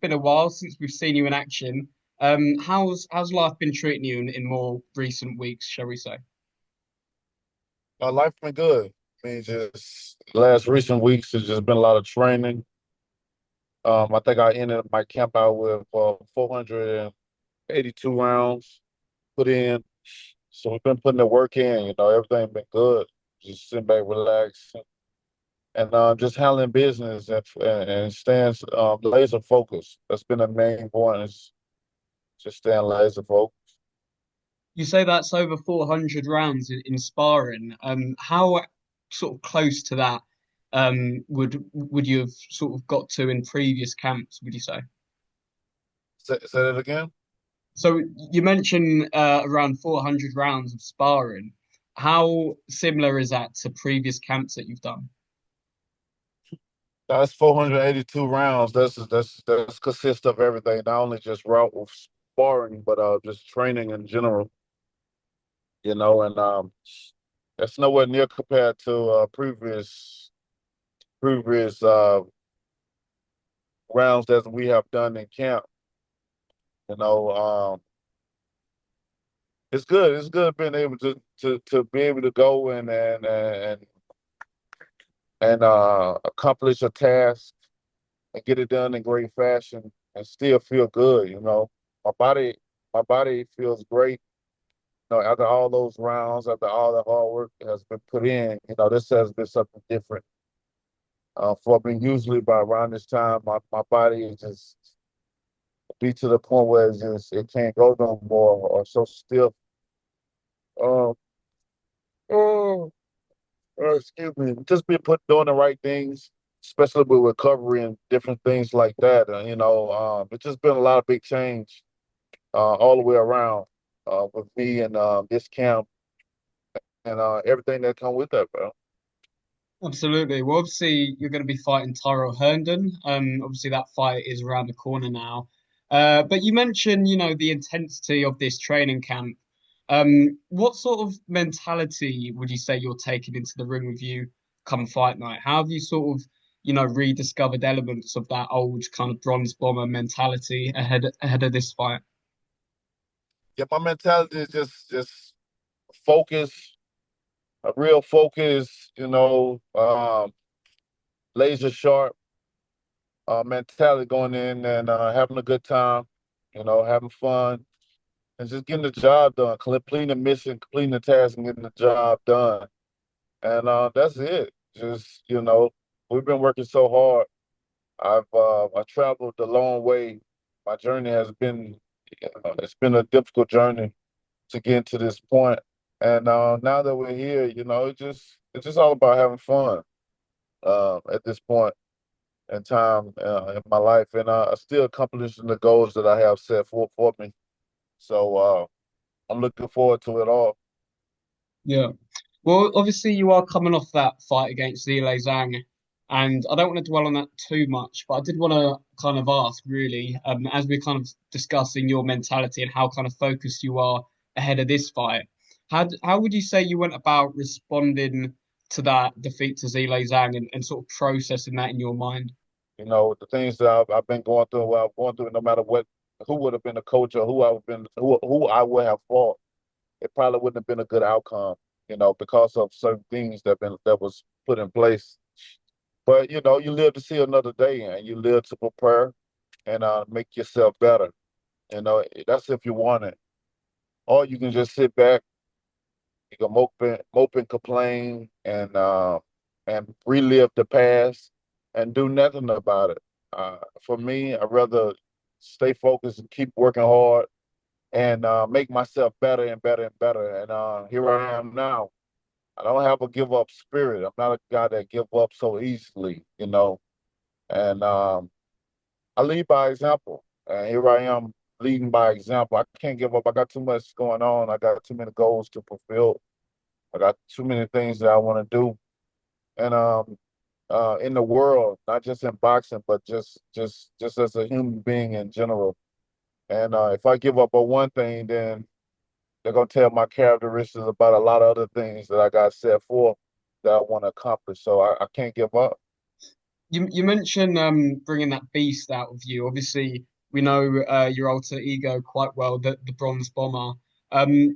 been a while since we've seen you in action. How's life been treating you in more recent weeks, shall we say? My life been good. I mean, just last recent weeks has just been a lot of training. I think I ended my camp out with 482 rounds put in. So we've been putting the work in. Everything been good. Just sitting back, relax, and just handling business and staying laser focused. That's been the main point. Is just staying laser focused. You say that's over 400 rounds in sparring. How sort of close to that would you have sort of got to in previous camps, would you say? Say that again. So you mentioned around 400 rounds of sparring. How similar is that to previous camps that you've done? That's 482 rounds. That's consists of everything, not only just route of sparring, but just training in general. And that's nowhere near compared to previous rounds that we have done in camp. You know, it's good. It's good being able to be able to go and accomplish a task and get it done in great fashion and still feel good. My body my body feels great. After all those rounds, after all the hard work that has been put in, this has been something different for me. Usually by around this time, my body is just be to the point where it can't go no more or so stiff. Um, oh, excuse me, just be put doing the right things, especially with recovery and different things like that. It's just been a lot of big change all the way around with me and this camp and everything that come with that, bro. Absolutely. Well, obviously, you're going to be fighting Tyrell Herndon. Obviously, that fight is around the corner now. But you mentioned, the intensity of this training camp. What sort of mentality would you say you're taking into the ring with you come fight night? How have you sort of, rediscovered elements of that old kind of bronze bomber mentality ahead of this fight? Yeah, my mentality is just focus, a real focus, laser sharp mentality going in and having a good time, having fun and just getting the job done, completing the mission, completing the task and getting the job done. And that's it. Just, we've been working so hard. I traveled a long way. My journey has been it's been a difficult journey to get to this point. And now that we're here, it's just all about having fun at this point in time in my life, and still accomplishing the goals that I have set for me. So I'm looking forward to it all. Yeah. Well, obviously you are coming off that fight against Zhilei Zhang, and I don't want to dwell on that too much, but I did want to kind of ask, really, as we're kind of discussing your mentality and how kind of focused you are ahead of this fight, how would you say you went about responding to that defeat to Zhilei Zhang and sort of processing that in your mind? The things that I've been going through, what I've gone through, no matter what, who would have been a coach or who I would have fought, it probably wouldn't have been a good outcome, because of certain things that was put in place. But you live to see another day, and you live to prepare and make yourself better. That's if you want it. Or you can just sit back, you can mope and complain, and relive the past and do nothing about it. For me, I'd rather stay focused and keep working hard and make myself better and better and better. And here I am now. I don't have a give up spirit. I'm not a guy that give up so easily. And I lead by example. And here I am leading by example. I can't give up. I got too much going on. I got too many goals to fulfill. I got too many things that I want to do. And in the world, not just in boxing, but just as a human being in general. And if I give up on one thing, then they're gonna tell my characteristics about a lot of other things that I got set for that I want to accomplish. So I can't give up. You mentioned bringing that beast out of you. Obviously, we know your alter ego quite well, the Bronze Bomber.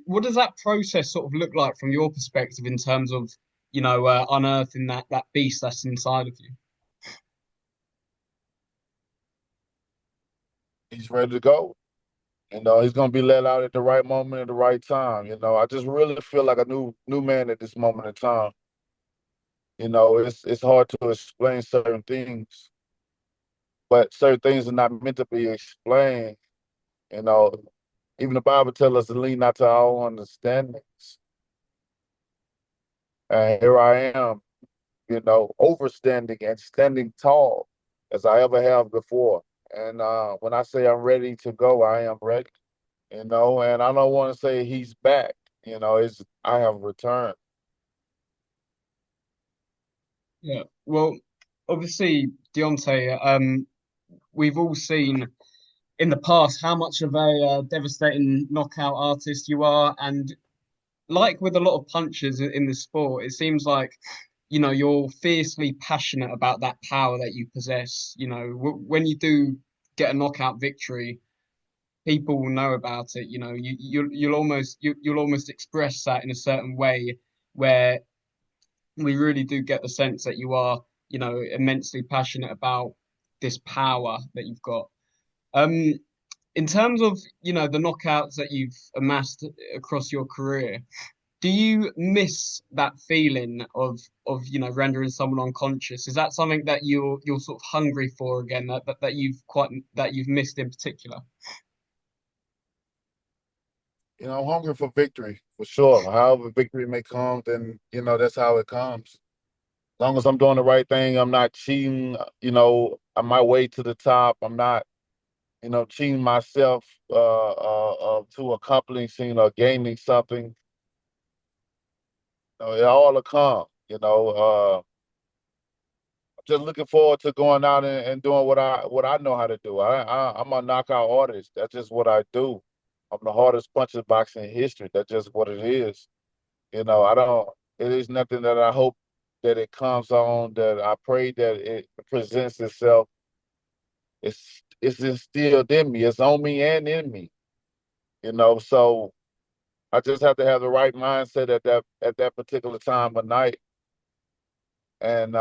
What does that process sort of look like from your perspective in terms of, unearthing that beast that's inside of you? He's ready to go. He's gonna be let out at the right moment at the right time. I just really feel like a new man at this moment in time. It's hard to explain certain things, but certain things are not meant to be explained. You know, Even the Bible tells us to lean not to our own understandings. And here I am, overstanding and standing tall as I ever have before. And when I say I'm ready to go, I am ready. And I don't want to say he's back. It's I have returned. Yeah. Well, obviously, Deontay, we've all seen in the past how much of a devastating knockout artist you are, and like with a lot of punchers in the sport, it seems like you're fiercely passionate about that power that you possess. When you do get a knockout victory, people will know about it. You'll almost express that in a certain way where we really do get the sense that you are immensely passionate about this power that you've got. Um, in terms of the knockouts that you've amassed across your career, do you miss that feeling of rendering someone unconscious? Is that something that you're sort of hungry for again, that you've missed in particular? I'm hungry for victory, for sure. However victory may come, then, that's how it comes. As long as I'm doing the right thing, I'm not cheating, on my way to the top. I'm not, cheating myself to accomplishing or gaining something. It all will come, just looking forward to going out and doing what I know how to do. I'm a knockout artist. That's just what I do. I'm the hardest puncher boxing in history. That's just what it is. I don't. It is nothing that I hope that it comes on. That I pray that it presents itself. It's instilled in me. It's on me and in me. So I just have to have the right mindset at that particular time of night, and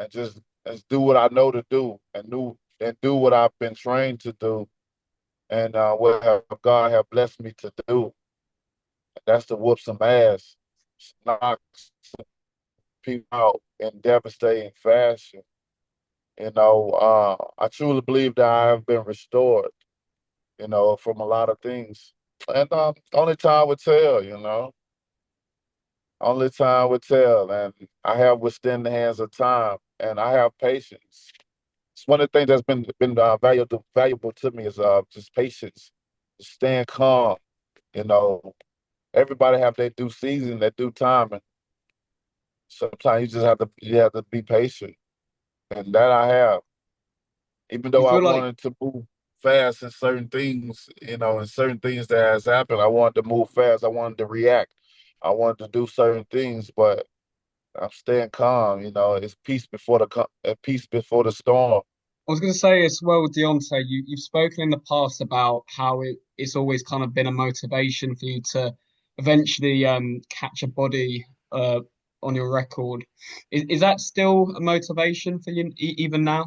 just do what I know to do, and do what I've been trained to do, and God have blessed me to do. That's to whoop some ass, knock people out in devastating fashion. I truly believe that I have been restored, from a lot of things. And only time will tell, Only time will tell. And I have withstood the hands of time, and I have patience. It's one of the things that's been valuable to me is just patience, staying calm. You know, Everybody have their due season, their due time, and sometimes you have to be patient, and that I have. Even You though I feel like wanted to move fast in certain things, in certain things that has happened, I wanted to move fast. I wanted to react. I wanted to do certain things, but I'm staying calm. It's peace before the storm. I was going to say as well, Deontay, you've spoken in the past about how it's always kind of been a motivation for you to eventually catch a body on your record. Is that still a motivation for you even now?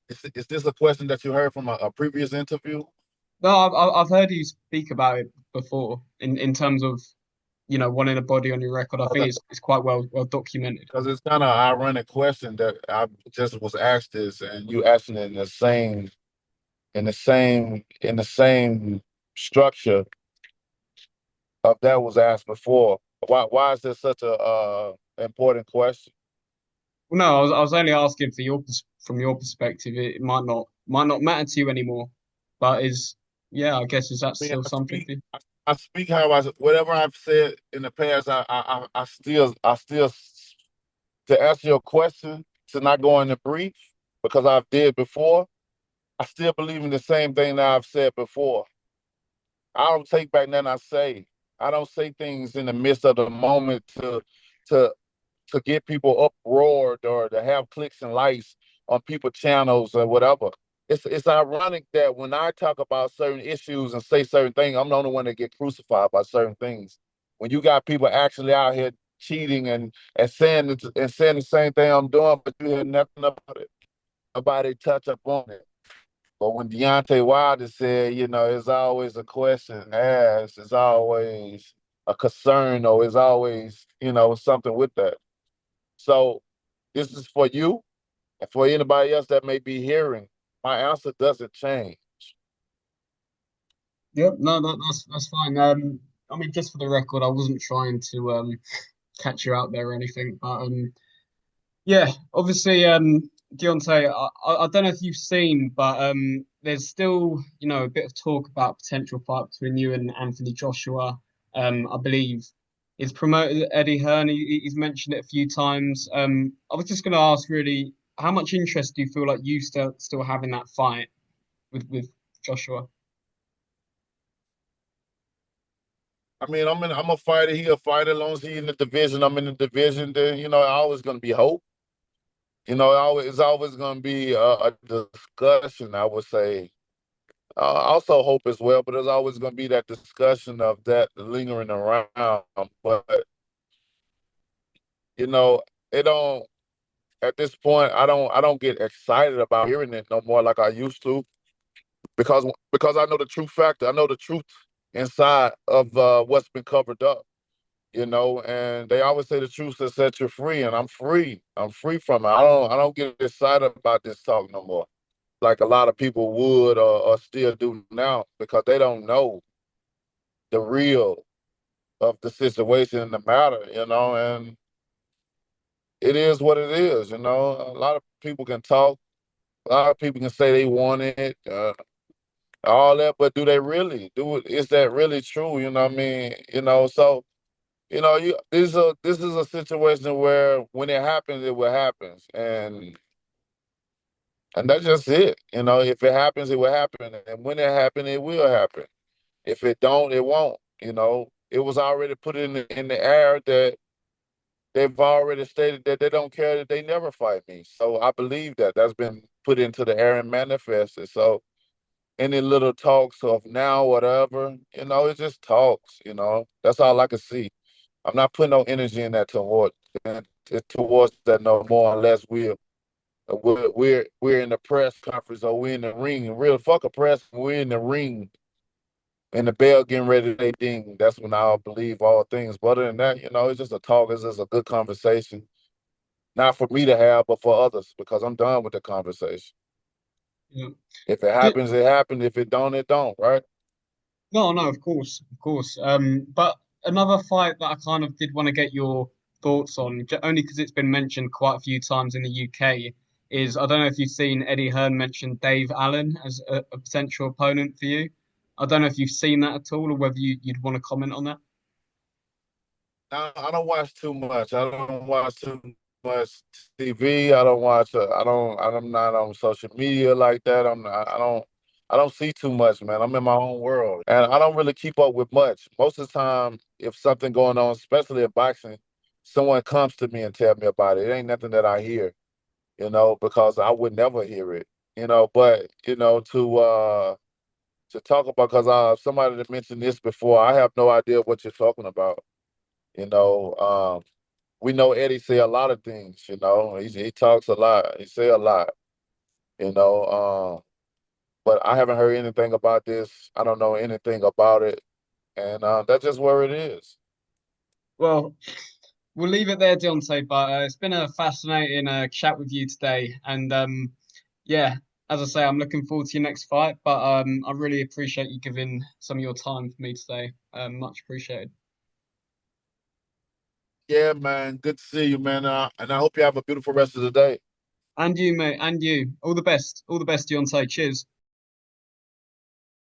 Is this a question that you heard from a previous interview? No, I've heard you speak about it before in terms of wanting a body on your record. I think it's quite well documented. Because it's kind of an ironic question that I just was asked this, and you asking it in the same structure of that was asked before. Why is this such a important question? Well, no, I was only asking for from your perspective. It might not matter to you anymore, but yeah, I guess is that I mean, still something for you? I speak how whatever I've said in the past. I still to answer your question, to not go into brief because I've did before. I still believe in the same thing that I've said before. I don't take back nothing I say. I don't say things in the midst of the moment to to get people uproared or to have clicks and likes on people channels or whatever. It's ironic that when I talk about certain issues and say certain things, I'm the only one that get crucified by certain things. When you got people actually out here cheating and saying the same thing I'm doing, but you hear nothing about it. Nobody touch up on it. But when Deontay Wilder said, it's always a question asked, it's always a concern, or it's always, something with that. So this is for you and for anybody else that may be hearing. My answer doesn't change. Yep, no, that's fine. I mean, just for the record, I wasn't trying to catch you out there or anything, but yeah, obviously, Deontay, I don't know if you've seen, but there's still, a bit of talk about potential fight between you and Anthony Joshua. I believe his promoter Eddie Hearn, he's mentioned it a few times. I was just going to ask, really, how much interest do you feel like you still have in that fight with Joshua? I mean, I'm a fighter. He a fighter. As long as he in the division, I'm in the division. Then always gonna be hope. It's always gonna be a discussion. I would say also hope as well, but there's always gonna be that discussion of that lingering around. But you know, it don't. At this point, I don't get excited about hearing it no more like I used to because I know the true factor. I know the truth inside of what's been covered up. And they always say the truth will set you free, and I'm free. I'm free from it. I don't get excited about this talk no more, like a lot of people would or still do now, because they don't know the real of the situation and the matter, and it is what it is. A lot of people can talk, a lot of people can say they want it, all that, but do they really do it? Is that really true? You know what I mean? So this is a situation where when it happens, it will happen, and that's just it. If it happens, it will happen, and when it happens, it will happen. If it don't, it won't. It was already put in the air that they've already stated that they don't care, that they never fight me. So I believe that that's been put into the air and manifested. So any little talks of now, whatever, it's just talks. That's all I can see. I'm not putting no energy in that towards that no more, unless we're in the press conference or we're in the ring. Real fuck a press, we're in the ring and the bell getting ready to ding. That's when I'll believe all things. But other than that, it's just a talk. It's just a good conversation, not for me to have, but for others, because I'm done with the conversation. Yeah. If it happens, it happens. If it don't, it don't. Right? No, no, of course, of course. But another fight that I kind of did want to get your thoughts on, only because it's been mentioned quite a few times in the UK, is I don't know if you've seen Eddie Hearn mention Dave Allen as a potential opponent for you. I don't know if you've seen that at all, or whether you'd want to comment on that. I don't watch too much. I don't watch too much TV. I don't watch. I'm not on social media like that. I don't see too much, man. I'm in my own world, and I don't really keep up with much. Most of the time, if something going on, especially in boxing, someone comes to me and tell me about it. It ain't nothing that I hear, because I would never hear it, But to talk about, because somebody that mentioned this before, I have no idea what you're talking about. You know, we know Eddie say a lot of things. He talks a lot. He say a lot. You know, but I haven't heard anything about this. I don't know anything about it, and that's just where it is. Well, we'll leave it there, Deontay. But it's been a fascinating chat with you today, and yeah, as I say, I'm looking forward to your next fight. But I really appreciate you giving some of your time for me today. Much appreciated. Yeah, man. Good to see you, man. And I hope you have a beautiful rest of the day. And you, mate, and you. All the best. All the best, Deontay. Cheers.